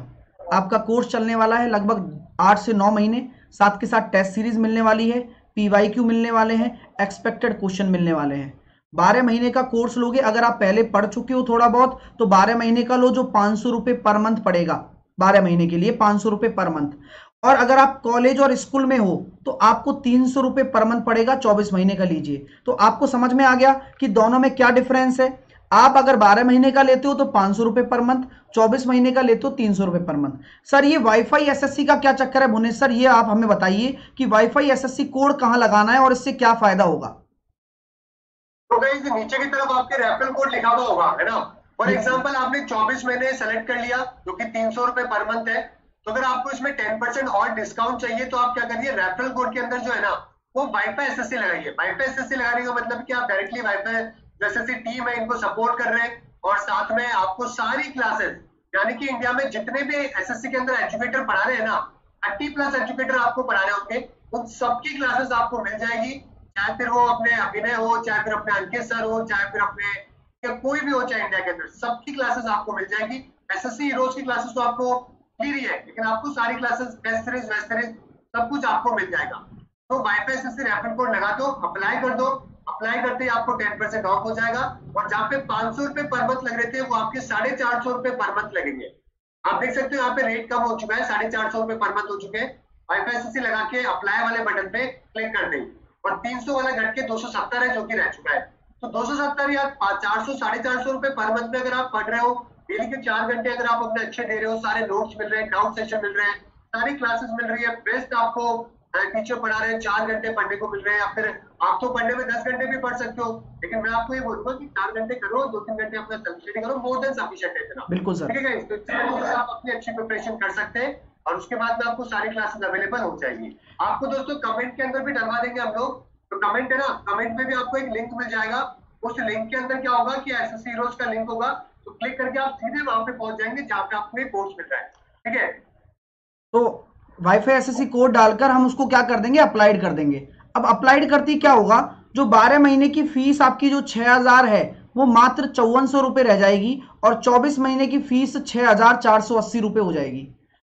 आपका कोर्स चलने वाला है लगभग 8 से 9 महीने, साथ के साथ टेस्ट सीरीज मिलने वाली है, PYQ मिलने वाले हैं, एक्सपेक्टेड क्वेश्चन मिलने वाले हैं। 12 महीने का कोर्स लोगे, अगर आप पहले पढ़ चुके हो थोड़ा बहुत तो 12 महीने का लो, जो 500 रुपये पर मंथ पड़ेगा 12 महीने के लिए, 500 रुपये पर मंथ। और अगर आप कॉलेज और स्कूल में हो तो आपको 300 रुपये पर मंथ पड़ेगा, 24 महीने का लीजिए। तो आपको समझ में आ गया कि दोनों में क्या डिफरेंस है। आप अगर 12 महीने का लेते हो तो 500 रुपये पर मंथ, 24 महीने का लेते हो 300 रुपये पर मंथ। सर ये वाईफाई एसएससी का क्या चक्कर है भुवनेश सर, ये आप हमें बताइए कि वाईफाई एसएससी कोड कहां लगाना है और इससे क्या फायदा होगा। तो गाइस नीचे की तरफ आपके रेफरल कोड लिखा हुआ होगा, है ना। फॉर एग्जांपल आपने 24 महीने सेलेक्ट कर लिया जो कि 300 रुपये पर मंथ है। तो अगर आपको इसमें 10% और डिस्काउंट चाहिए तो आप क्या करिए, रेफरल कोड के अंदर जो है ना वो वाईफाई एसएससी लगाइए। वाईफाई एसएससी लगाने का मतलब कि आप डायरेक्टली वाईफाई एसएससी टीम है इनको सपोर्ट कर रहे हैं, और साथ में आपको सारी क्लासेस, यानी कि इंडिया में जितने भी एसएससी के अंदर एजुकेटर पढ़ा रहे हैं ना, 30+ एजुकेटर आपको पढ़ा रहे होंगे, उन सबकी क्लासेस आपको मिल जाएगी। चाहे फिर वो अपने अभिनय हो, चाहे फिर अपने अंकित सर हो, चाहे फिर अपने या कोई भी हो, चाहे इंडिया के अंदर सबकी क्लासेस आपको मिल जाएगी। एसएससी हीरोज की क्लासेस तो आपको फ्री है, लेकिन आपको सारी क्लासेस टेस्ट सीरीज, वेस्ट सीरीज सब कुछ आपको मिल जाएगा। तो वाईफाई एसएससी रेफरल कोड लगा दो, अप्लाई कर दो। अप्लाई करते ही आपको 10% ऑफ हो जाएगा, और जहाँ पे 500 रुपये पर मंथ लग रहे थे वो आपके 450 रुपये पर मंथ लगेंगे। आप देख सकते हो यहाँ पे रेट कम हो चुका है, 450 रुपये पर मंथ हो चुके हैं। वाईफाई एसएससी लगा के अप्लाई वाले बटन पे क्लिक कर दें, और 300 वाला घट के 270 है जो कि रह चुका है। तो 270 या 400, 450 रुपये पर मंथ में अगर आप पढ़ रहे हो, डेली के 4 घंटे अगर आप अपने अच्छे दे रहे हो, सारे नोट्स मिल रहे हैं, डाउट सेशन मिल रहे हैं, सारी क्लासेस मिल रही है, बेस्ट आपको टीचर पढ़ा रहे हैं, 4 घंटे पढ़ने को मिल रहे हैं। या फिर आप तो पढ़ने में 10 घंटे भी पढ़ सकते हो, लेकिन मैं आपको ये बोलूंगा कि 4 घंटे करो, 2-3 घंटे अपना सेल्फ स्टडी करो, मोर देन सफिशिएंट है इतना। बिल्कुल सर, ठीक है, तो इस तरीके से आप अपनी अच्छी प्रिपरेशन कर सकते हैं, और उसके बाद में आपको सारी क्लासेस अवेलेबल हो जाएगी। आपको दोस्तों कमेंट के अंदर भी डलवा देंगे हम लोग, तो कमेंट है ना, कमेंट में भी आपको एक लिंक मिल जाएगा। उस लिंक के अंदर क्या होगा कि एसएससी हीरोज का लिंक होगा, तो क्लिक करके आप सीधे वहां पे पहुंच जाएंगे जहां पे आपको एक कोर्स मिल रहा है। ठीक है, तो वाईफाई एसएससी कोड डालकर हम उसको क्या कर देंगे, अप्लाइड कर देंगे। अब अप्लाइड करती क्या होगा, जो 12 महीने की फीस आपकी जो 6000 है वो मात्र 5400 रुपये रह जाएगी, और 24 महीने की फीस 6480 रुपये हो जाएगी।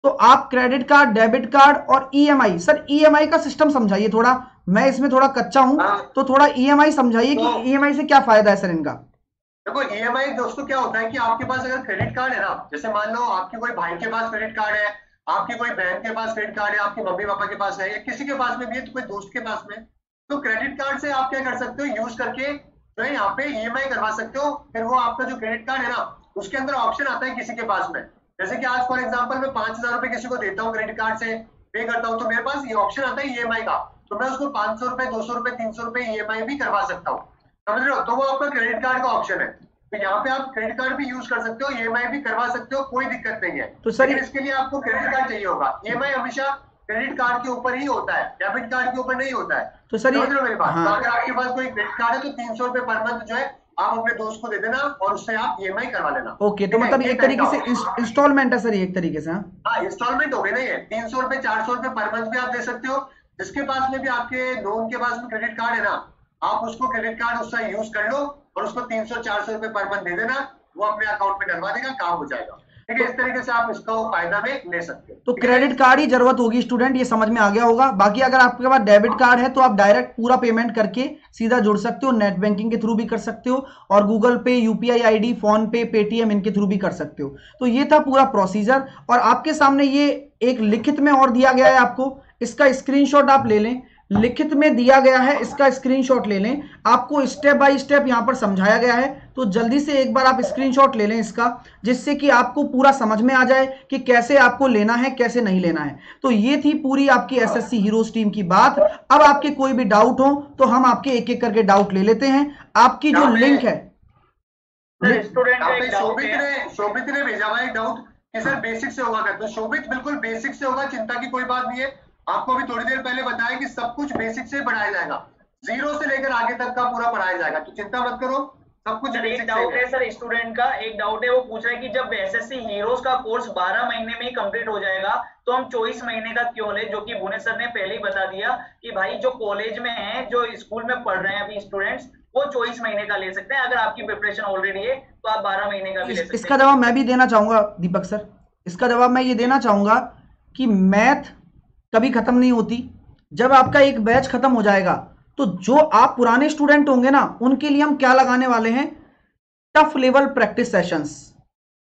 तो आप क्रेडिट कार्ड, डेबिट कार्ड और ईएमआई, सर ईएमआई का सिस्टम समझाइए थोड़ा, मैं इसमें थोड़ा कच्चा हूं, तो थोड़ा ईएमआई समझाइए कि ईएमआई से क्या फायदा है सर इनका। देखो ईएमआई दोस्तों क्या होता है कि आपके पास अगर क्रेडिट कार्ड है ना, जैसे मान लो आपके कोई भाई के पास क्रेडिट कार्ड है, आपकी कोई बहन के पास क्रेडिट कार्ड है, आपके मम्मी पापा के पास है, या किसी के पास में भी है, तो कोई दोस्त के पास में, तो क्रेडिट कार्ड से आप क्या कर सकते हो, यूज करके जो है यहाँ पे ईएमआई करवा सकते हो। फिर वो आपका जो क्रेडिट कार्ड है ना, उसके अंदर ऑप्शन आता है किसी के पास में, जैसे कि आज फॉर एग्जाम्पल मैं 5,000 रुपए किसी को देता हूँ क्रेडिट कार्ड से पे करता हूँ, तो मेरे पास ये ऑप्शन आता है ईएमआई का, तो मैं उसको 500 रुपए, 200 रुपए, 300 रुपए ईएमआई भी करवा सकता हूँ, समझ रहे हो। तो वो आपका क्रेडिट कार्ड का ऑप्शन है, तो यहाँ पे आप क्रेडिट कार्ड भी यूज कर सकते हो, ईएमआई भी करवा सकते हो, कोई दिक्कत नहीं है। तो सर इसके लिए आपको क्रेडिट कार्ड चाहिए होगा, ईएमआई हमेशा क्रेडिट कार्ड के ऊपर ही होता है, डेबिट कार्ड के ऊपर नहीं होता है। तो सर समझ रहे हो मेरी बात। हाँ। तो अगर आपके पास कोई क्रेडिट कार्ड है तो 300 रुपए पर मंथ जो है आप अपने दोस्त को दे देना और उससे आप ईएमआई करवा लेना। ओके, तो मतलब एक तरीके से इंस्टॉलमेंट है सर, ये एक तरीके से। हाँ, इंस्टॉलमेंट हो गई ना ये, 300 रुपए 400 रुपए पर मंथ भी आप दे सकते हो। जिसके पास में भी आपके नोन के पास में क्रेडिट कार्ड है ना, आप उसको क्रेडिट कार्ड उसका यूज कर लो और उसको 300-400 रुपए पर मंथ दे देना, वो अपने अकाउंट में डलवा देगा, काम हो जाएगा। ठीक है, इस तरीके से आप इसका फायदा में ले सकते हो। तो क्रेडिट कार्ड ही जरूरत होगी स्टूडेंट, ये समझ में आ गया होगा। बाकी अगर आपके पास डेबिट कार्ड है तो आप डायरेक्ट पूरा पेमेंट करके सीधा जुड़ सकते हो, नेट बैंकिंग के थ्रू भी कर सकते हो, और गूगल पे, यूपीआई आईडी, फोन पे, पेटीएम, इनके थ्रू भी कर सकते हो। तो ये था पूरा प्रोसीजर, और आपके सामने ये एक लिखित में और दिया गया है आपको, इसका स्क्रीनशॉट आप ले लें, लिखित में दिया गया है, इसका स्क्रीनशॉट ले लें। आपको स्टेप बाय स्टेप यहां पर समझाया गया है, तो जल्दी से एक बार आप स्क्रीनशॉट ले लें इसका, जिससे कि आपको पूरा समझ में आ जाए कि कैसे आपको लेना है, कैसे नहीं लेना है। तो ये थी पूरी आपकी एसएससी हीरोज टीम की बात। अब आपके कोई भी डाउट हो तो हम आपके एक एक करके डाउट ले लेते हैं। आपकी जो लिंक है, शोभित ने भेजा हुआ एक डाउट कि सर बेसिक से होगा क्या, तो शोभित बिल्कुल बेसिक से होगा, चिंता की कोई बात नहीं है। आपको अभी थोड़ी देर पहले बताया कि सब कुछ बेसिक से पढ़ाया जाएगा, 0 से लेकर आगे तक का पूरा पढ़ाया जाएगा, तो चिंता मत करो, सब कुछ एक डाउट है सर स्टूडेंट का, एक डाउट है, वो पूछ रहा है कि जब एसएससी हीरोज का कोर्स 12 महीने में ही कंप्लीट हो जाएगा तो हम 24 महीने का क्यों ले, जो कि भुवनेश सर ने पहले ही बता दिया कि भाई जो कॉलेज में है, जो स्कूल में पढ़ रहे हैं अभी स्टूडेंट्स, वो 24 महीने का ले सकते हैं। अगर आपकी प्रिपरेशन ऑलरेडी है तो आप 12 महीने का भी ले सकते हैं। इसका जवाब मैं भी देना चाहूंगा दीपक सर, इसका जवाब मैं ये देना चाहूंगा कि मैथ कभी खत्म नहीं होती। जब आपका एक बैच खत्म हो जाएगा तो जो आप पुराने स्टूडेंट होंगे ना, उनके लिए हम क्या लगाने वाले हैं, टफ लेवल प्रैक्टिस सेशंस।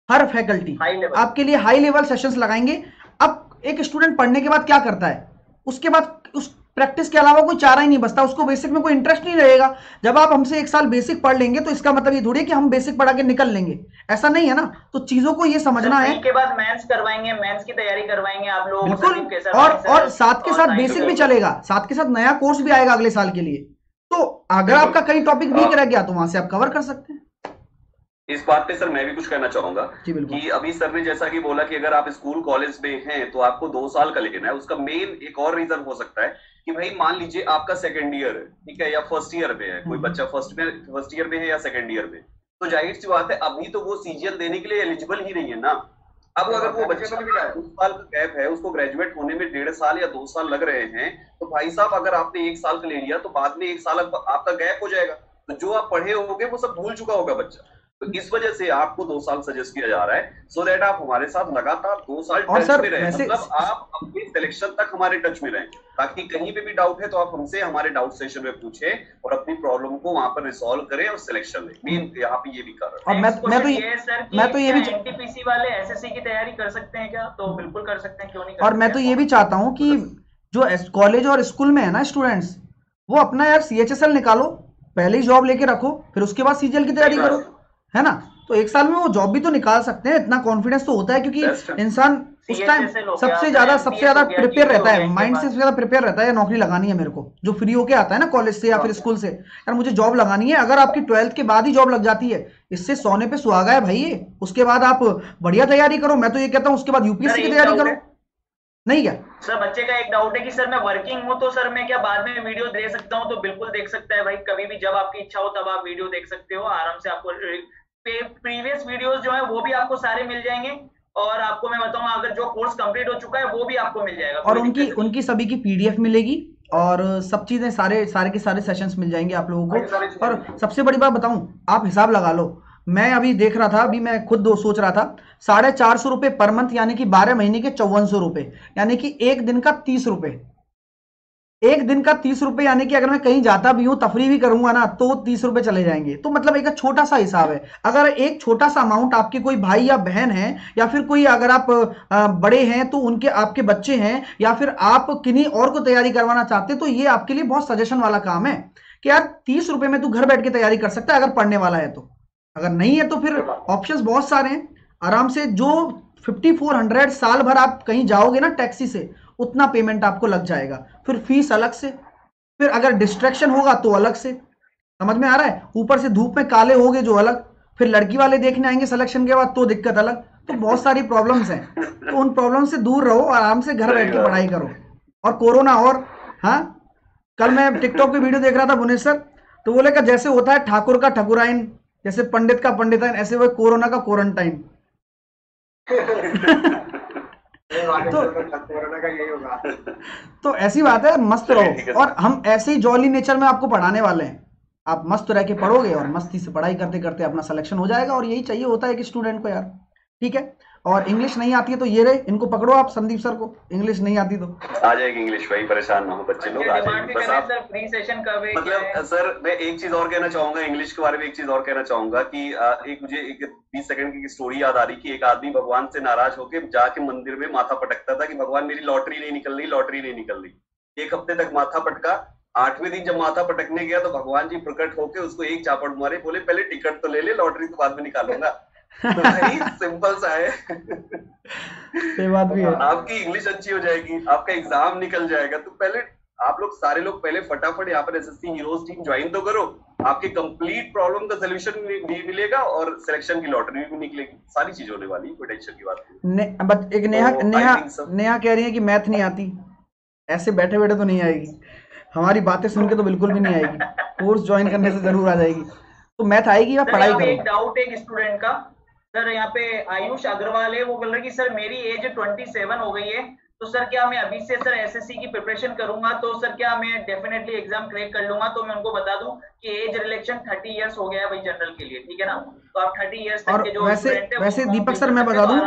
हर फैकल्टी आपके लिए हाई लेवल सेशंस लगाएंगे। अब एक स्टूडेंट पढ़ने के बाद क्या करता है, उसके बाद उस प्रैक्टिस के अलावा कोई चारा ही नहीं बचता, उसको बेसिक में कोई इंटरेस्ट नहीं रहेगा। जब आप हमसे 1 साल बेसिक पढ़ लेंगे तो इसका मतलब ये थोड़ी है कि हम बेसिक पढ़ा के निकल लेंगे, ऐसा नहीं है ना। तो चीजों को ये समझना है। के बाद मेंस करवाएंगे, मेंस की तैयारी करवाएंगे आप लोग, बिल्कुल, और साथ के साथ बेसिक भी चलेगा, साथ के साथ नया कोर्स भी आएगा अगले साल के लिए। तो अगर आपका कहीं टॉपिक वीक रह गया तो वहां से आप कवर कर सकते हैं। इस बात पे सर मैं भी कुछ कहना चाहूंगा कि अभी सर ने जैसा कि बोला कि अगर आप स्कूल कॉलेज में हैं तो आपको 2 साल का लेना है। उसका मेन एक और रीजन हो सकता है कि भाई मान लीजिए आपका सेकंड ईयर है, ठीक है, या फर्स्ट ईयर में है, कोई बच्चा फर्स्ट ईयर में है या सेकंड ईयर में, तो जाहिर सी बात है अभी तो वो सीजीएल देने के लिए एलिजिबल ही नहीं है ना। अब अगर वो बच्चा 2 साल का गैप है, उसको ग्रेजुएट होने में 1.5 साल या 2 साल लग रहे हैं, तो भाई साहब अगर आपने 1 साल का ले लिया तो बाद में 1 साल आपका गैप हो जाएगा, तो जो आप पढ़े होगे वो सब भूल चुका होगा बच्चा। तो इस वजह से आपको 2 साल सजेस्ट किया जा रहा है, सो दैट आप हमारे साथ लगातार 2 साल टच में रहें, मतलब आप अपनी सिलेक्शन तक हमारे टच में रहें, ताकि कहीं पे भी डाउट है तो आप हमसे हमारे डाउट सेशन में पूछें और अपनी प्रॉब्लम को वहां पर रिसॉल्व करें और सिलेक्शन लें। मेन यहाँ पे ये भी कर रहा है। मैं तो ये भी एनटीपीसी वाले एसएससी की तैयारी कर सकते हैं क्या, तो बिल्कुल कर सकते हैं, क्यों नहीं कर और मैं तो ये भी चाहता हूँ कि जो कॉलेज और स्कूल में है ना स्टूडेंट्स, वो अपना यार CHSL निकालो, पहले ही जॉब लेके रखो, फिर उसके बाद CGL की तैयारी करो, है ना। तो 1 साल में वो जॉब भी तो निकाल सकते हैं, इतना कॉन्फिडेंस तो होता है, क्योंकि इंसान उस टाइम सबसे ज्यादा प्रिपेयर रहता है, माइंड से ज्यादा प्रिपेयर रहता है, नौकरी लगानी है मेरे को, जो फ्री होके आता है ना कॉलेज से या फिर स्कूल से, यार मुझे जॉब लगानी है। अगर आपकी 12th के बाद ही जॉब लग जाती है, इससे सोने पे सुहागा है भाई। उसके बाद आप बढ़िया तैयारी करो, मैं तो ये कहता हूँ उसके बाद यूपीएससी की तैयारी करो। नहीं क्या सर, बच्चे का एक डाउट है कि सर मैं वर्किंग हूँ तो सर मैं क्या बाद में वीडियो दे सकता हूँ, तो बिल्कुल देख सकता है भाई, कभी भी जब आपकी इच्छा हो तब आप वीडियो देख सकते हो आराम से। आपको प्रीवियस वीडियोस जो है वो भी आपको सारे मिल जाएंगे, और आपको मैं बताऊं अगर जो कोर्स कंप्लीट हो चुका है वो भी आपको मिल जाएगा, और उनकी सभी की PDF मिलेगी, और सब चीजें सारे के सारे सेशंस मिल जाएंगे आप लोगों को। और सबसे बड़ी बात बताऊं, आप हिसाब लगा लो, मैं अभी देख रहा था, अभी मैं खुद सोच रहा था, 450 रुपए पर मंथ, यानी कि 12 महीने के 5400 रुपए, यानी कि एक दिन का 30 रुपए, एक दिन का 30 रुपए, यानी कि अगर मैं कहीं जाता भी हूं, तफरी भी करूंगा ना, तो 30 रुपए चले जाएंगे। तो मतलब एक छोटा सा हिसाब है। अगर एक छोटा सा अमाउंट आपके कोई भाई या बहन है, या फिर कोई अगर आप बड़े हैं तो उनके आपके बच्चे हैं, या फिर आप किन्हीं और को तैयारी करवाना चाहते हैं, तो ये आपके लिए बहुत सजेशन वाला काम है कि यार 30 रुपए में तू घर बैठ के तैयारी कर सकता है अगर पढ़ने वाला है तो। अगर नहीं है तो फिर ऑप्शंस बहुत सारे हैं आराम से। जो 5400 साल भर आप कहीं जाओगे ना टैक्सी से, उतना पेमेंट आपको लग जाएगा। फिर फीस अलग से, फिर अगर डिस्ट्रैक्शन होगा तो अलग से। समझ में आ रहा है? ऊपर से धूप में काले होगे जो अलग, फिर लड़की वाले देखने आएंगे सिलेक्शन के बाद तो दिक्कत अलग। तो बहुत सारी प्रॉब्लम्स हैं, तो उन प्रॉब्लम से दूर रहो, आराम से घर बैठ के पढ़ाई करो। और कोरोना, और हाँ, कल मैं टिकटॉक पे वीडियो देख रहा था भुवनेश्वर, तो बोले का जैसे होता है ठाकुर का ठकुराइन, जैसे पंडित का पंडिताइन, ऐसे वो कोरोना का क्वारंटाइन। कोरोना का यही होगा। तो ऐसी बात है, मस्त रहो। और हम ऐसे ही जॉली नेचर में आपको पढ़ाने वाले हैं। आप मस्त रह के पढ़ोगे और मस्ती से पढ़ाई करते करते अपना सिलेक्शन हो जाएगा। और यही चाहिए होता है कि स्टूडेंट को यार, ठीक है। और इंग्लिश नहीं आती है तो ये रहे, इनको पकड़ो आप, संदीप सर को। इंग्लिश नहीं आती तो आ जाएगी इंग्लिश, भाई परेशान ना हो बच्चे लोग, आ जाएंगे बस आप। फ्री सेशन कब है? मतलब सर मैं एक चीज और कहना चाहूंगा इंग्लिश के बारे में, एक चीज और कहना चाहूंगा कि एक मुझे एक 20 सेकंड की स्टोरी याद आ रही कि एक आदमी भगवान से नाराज होकर जाके मंदिर में माथा पटकता था कि भगवान मेरी लॉटरी नहीं निकल रही, लॉटरी नहीं निकल रही। 1 हफ्ते तक माथा पटका। 8वें दिन जब माथा पटकने गया तो भगवान जी प्रकट होके उसको एक चापड़ मारे, बोले पहले टिकट तो ले ले, लॉटरी तो बाद में निकालूंगा। तो भाई सिंपल सा है। ये बात भी है। आपकी इंग्लिश अच्छी हो जाएगी, आपका एग्जाम निकल जाएगा, तो पहले आप लोग सारे लोग पहले फटाफट यहाँ पर एसएससी हीरोज टीम ज्वाइन तो करो। आपके कंप्लीट प्रॉब्लम का सोल्यूशन भी मिलेगा और सिलेक्शन की लॉटरी भी निकलेगी। सारी चीज होने वाली, कोई टेंशन की बात नहीं। एक नेहा कह रही है कि मैथ नहीं आती। ऐसे बैठे बैठे तो नहीं आएगी, हमारी बातें सुन के तो बिल्कुल भी नहीं आएगी, कोर्स ज्वाइन करने से जरूर आ जाएगी। तो मैथ आएगी या पढ़ाई करो। एक डाउट है एक स्टूडेंट का, सर यहाँ पे आयुष अग्रवाल है, वो बोल रहे कि सर मेरी एज 27 हो गई है, तो सर क्या मैं अभी से सर एसएससी की प्रिपरेशन करूंगा तो सर क्या मैं डेफिनेटली एग्जाम क्रैक कर लूंगा? तो मैं उनको बता दूं कि एज रिलेक्शन 30 इयर्स हो गया है भाई जनरल के लिए, ठीक है ना? तो आप 30 इयर्स तक के जो वैसे दीपक सर मैं बता दूं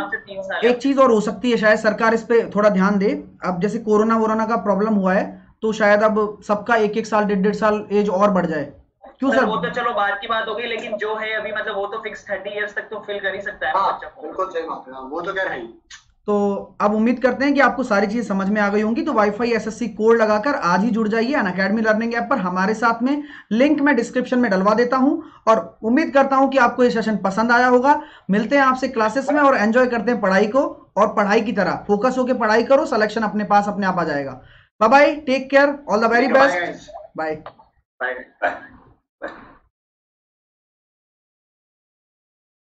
एक चीज और हो सकती है, शायद सरकार इस पे थोड़ा ध्यान दे। अब जैसे कोरोना का प्रॉब्लम हुआ है तो शायद अब सबका 1-1 साल 1.5 साल एज और बढ़ जाए। क्यों सर? वो तो चलो बाद की बात होगी, लेकिन जो है अभी मतलब वो तो फिक्स 30 इयर्स तक तो फिल कर ही सकता है ना बच्चा को। बिल्कुल सही बात है, वो तो कह रहे हैं। तो अब उम्मीद करते हैं कि आपको सारी चीजें समझ में आ गई होंगी। तो वाईफाई एसएससी कोड लगाकर आज ही जुड़ जाइए अनअकैडमी लर्निंग ऐप पर हमारे साथ में। लिंक मैं डिस्क्रिप्शन में डलवा देता हूं और उम्मीद करता हूं कि आपको ये सेशन पसंद आया होगा। मिलते हैं आपसे क्लासेस में और एंजॉय करते हैं पढ़ाई को। और पढ़ाई की तरह फोकस होकर पढ़ाई करो, सिलेक्शन अपने पास अपने आप आ जाएगा। Bye bye, take care, all the very best, bye bye.